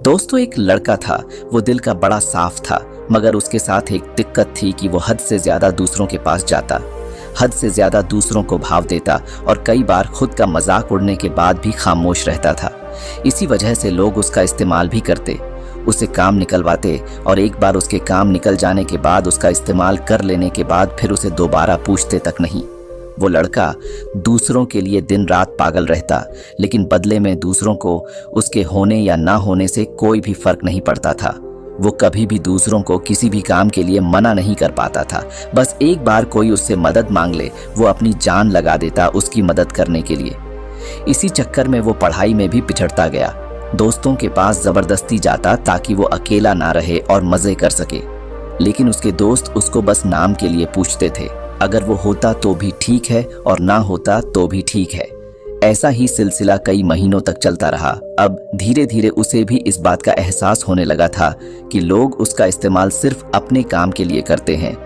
दोस्तों, एक लड़का था। वो दिल का बड़ा साफ था, मगर उसके साथ एक दिक्कत थी कि वो हद से ज्यादा दूसरों के पास जाता, हद से ज्यादा दूसरों को भाव देता और कई बार खुद का मजाक उड़ने के बाद भी खामोश रहता था। इसी वजह से लोग उसका इस्तेमाल भी करते, उसे काम निकलवाते और एक बार उसके काम निकल जाने के बाद, उसका इस्तेमाल कर लेने के बाद फिर उसे दोबारा पूछते तक नहीं। वो लड़का दूसरों के लिए दिन रात पागल रहता, लेकिन बदले में दूसरों को उसके होने या ना होने से कोई भी फर्क नहीं पड़ता था। वो कभी भी दूसरों को किसी भी काम के लिए मना नहीं कर पाता था। बस एक बार कोई उससे मदद मांग ले, वो अपनी जान लगा देता उसकी मदद करने के लिए। इसी चक्कर में वो पढ़ाई में भी पिछड़ता गया। दोस्तों के पास जबरदस्ती जाता ताकि वो अकेला ना रहे और मजे कर सके, लेकिन उसके दोस्त उसको बस नाम के लिए पूछते थे। अगर वो होता तो भी ठीक है और ना होता तो भी ठीक है। ऐसा ही सिलसिला कई महीनों तक चलता रहा। अब धीरे धीरे उसे भी इस बात का एहसास होने लगा था कि लोग उसका इस्तेमाल सिर्फ अपने काम के लिए करते हैं।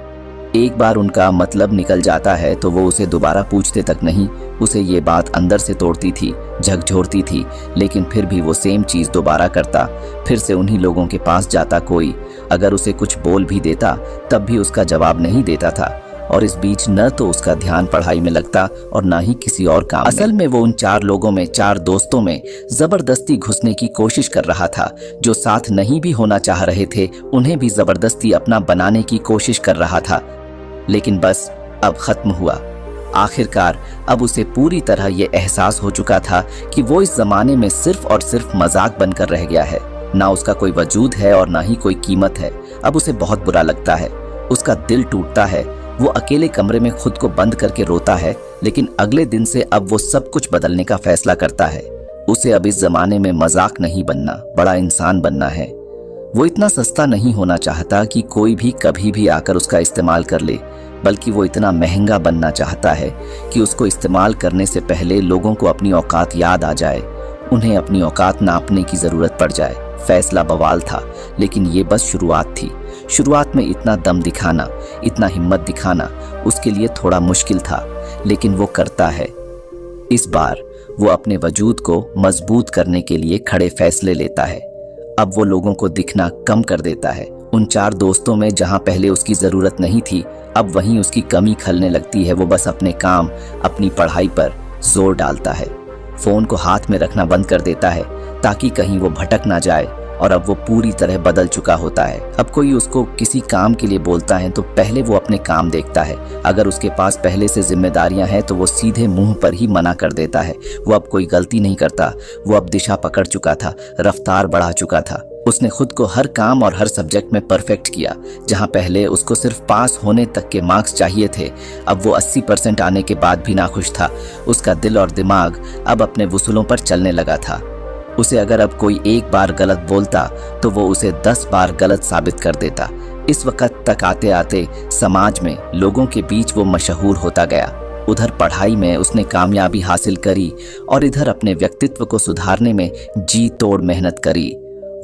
एक बार उनका मतलब निकल जाता है तो वो उसे दोबारा पूछते तक नहीं। उसे ये बात अंदर से तोड़ती थी, झकझोरती थी, लेकिन फिर भी वो सेम चीज दोबारा करता। फिर से उन्हीं लोगों के पास जाता। कोई अगर उसे कुछ बोल भी देता तब भी उसका जवाब नहीं देता था, और इस बीच न तो उसका ध्यान पढ़ाई में लगता और ना ही किसी और काम। असल में वो उन 4 लोगों में, 4 दोस्तों में जबरदस्ती घुसने की कोशिश कर रहा था। जो साथ नहीं भी होना चाह रहे थे, उन्हें भी जबरदस्ती अपना बनाने की कोशिश कर रहा था। लेकिन बस अब खत्म हुआ। आखिरकार अब उसे पूरी तरह ये एहसास हो चुका था कि वो इस जमाने में सिर्फ और सिर्फ मजाक बनकर रह गया है। ना उसका कोई वजूद है और ना ही कोई कीमत है। अब उसे बहुत बुरा लगता है, उसका दिल टूटता है। वो अकेले कमरे में खुद को बंद करके रोता है, लेकिन अगले दिन से अब वो सब कुछ बदलने का फैसला करता है। उसे अब इस जमाने में मजाक नहीं बनना, बड़ा इंसान बनना है। वो इतना सस्ता नहीं होना चाहता कि कोई भी कभी भी आकर उसका इस्तेमाल कर ले, बल्कि वो इतना महंगा बनना चाहता है कि उसको इस्तेमाल करने से पहले लोगों को अपनी औकात याद आ जाए, उन्हें अपनी औकात नापने की जरूरत पड़ जाए। फैसला बवाल था, लेकिन ये बस शुरुआत थी। शुरुआत में इतना दम दिखाना, इतना हिम्मत दिखाना उसके लिए थोड़ा मुश्किल था, लेकिन वो करता है। इस बार वो अपने वजूद को मजबूत करने के लिए खड़े फैसले लेता है। अब वो लोगों को दिखना कम कर देता है। उन 4 दोस्तों में जहां पहले उसकी जरूरत नहीं थी, अब वहीं उसकी कमी खलने लगती है। वो बस अपने काम, अपनी पढ़ाई पर जोर डालता है। फोन को हाथ में रखना बंद कर देता है ताकि कहीं वो भटक ना जाए। और अब वो पूरी तरह बदल चुका होता है। अब कोई उसको किसी काम के लिए बोलता है तो पहले वो अपने काम देखता है। अगर उसके पास पहले से जिम्मेदारियां हैं तो वो सीधे मुंह पर ही मना कर देता है। वो अब कोई गलती नहीं करता। वो अब दिशा पकड़ चुका था, रफ्तार बढ़ा चुका था। उसने खुद को हर काम और हर सब्जेक्ट में परफेक्ट किया। जहां पहले उसको सिर्फ पास होने तक के मार्क्स चाहिए थे, अब वो 80% आने के बाद भी नाखुश था। उसका दिल और दिमाग अब अपने वसूलों पर चलने लगा था। उसे अगर अब कोई एक बार गलत बोलता तो वो उसे 10 बार गलत साबित कर देता। इस वक्त तक आते आते समाज में, लोगों के बीच वो मशहूर होता गया। उधर पढ़ाई में उसने कामयाबी हासिल करी और इधर अपने व्यक्तित्व को सुधारने में जी तोड़ मेहनत करी।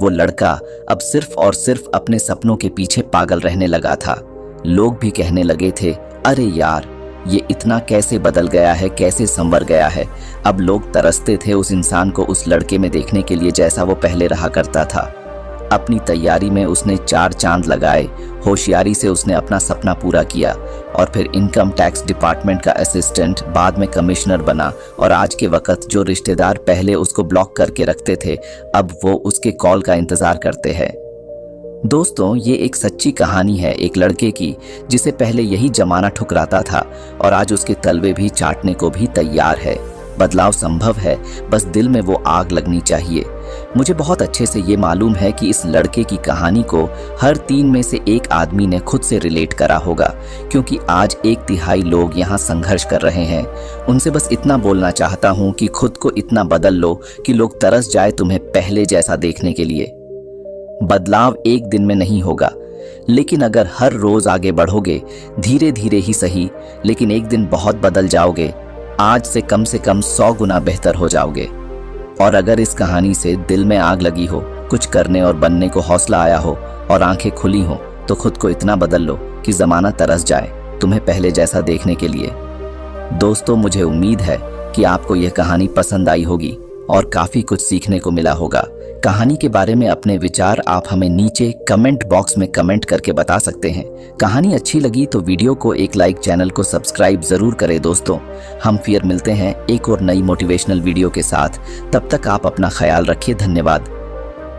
वो लड़का अब सिर्फ और सिर्फ अपने सपनों के पीछे पागल रहने लगा था। लोग भी कहने लगे थे, अरे यार, ये इतना कैसे बदल गया है, कैसे संवर गया है। अब लोग तरसते थे उस इंसान को उस लड़के में देखने के लिए जैसा वो पहले रहा करता था। अपनी तैयारी में उसने 4 चांद लगाए। होशियारी से उसने अपना सपना पूरा किया और फिर इनकम टैक्स डिपार्टमेंट का असिस्टेंट, बाद में कमिश्नर बना। और आज के वक्त जो रिश्तेदार पहले उसको ब्लॉक करके रखते थे, अब वो उसके कॉल का इंतजार करते हैं। दोस्तों, ये एक सच्ची कहानी है एक लड़के की जिसे पहले यही जमाना ठुकराता था और आज उसके तलवे भी चाटने को भी तैयार है। बदलाव संभव है, बस दिल में वो आग लगनी चाहिए। मुझे बहुत अच्छे से ये मालूम है कि इस लड़के की कहानी को हर 3 में से 1 आदमी ने खुद से रिलेट करा होगा, क्योंकि आज 1/3 लोग यहाँ संघर्ष कर रहे हैं। उनसे बस इतना बोलना चाहता हूँ कि खुद को इतना बदल लो कि लोग तरस जाए तुम्हें पहले जैसा देखने के लिए। बदलाव एक दिन में नहीं होगा, लेकिन अगर हर रोज आगे बढ़ोगे, धीरे धीरे ही सही, लेकिन एक दिन बहुत बदल जाओगे। आज से कम 100 गुना बेहतर हो जाओगे। और अगर इस कहानी से दिल में आग लगी हो, कुछ करने और बनने को हौसला आया हो और आंखें खुली हो, तो खुद को इतना बदल लो कि जमाना तरस जाए तुम्हें पहले जैसा देखने के लिए। दोस्तों, मुझे उम्मीद है कि आपको यह कहानी पसंद आई होगी और काफ़ी कुछ सीखने को मिला होगा। कहानी के बारे में अपने विचार आप हमें नीचे कमेंट बॉक्स में कमेंट करके बता सकते हैं। कहानी अच्छी लगी तो वीडियो को एक लाइक, चैनल को सब्सक्राइब ज़रूर करें दोस्तों। हम फिर मिलते हैं एक और नई मोटिवेशनल वीडियो के साथ। तब तक आप अपना ख्याल रखिए। धन्यवाद।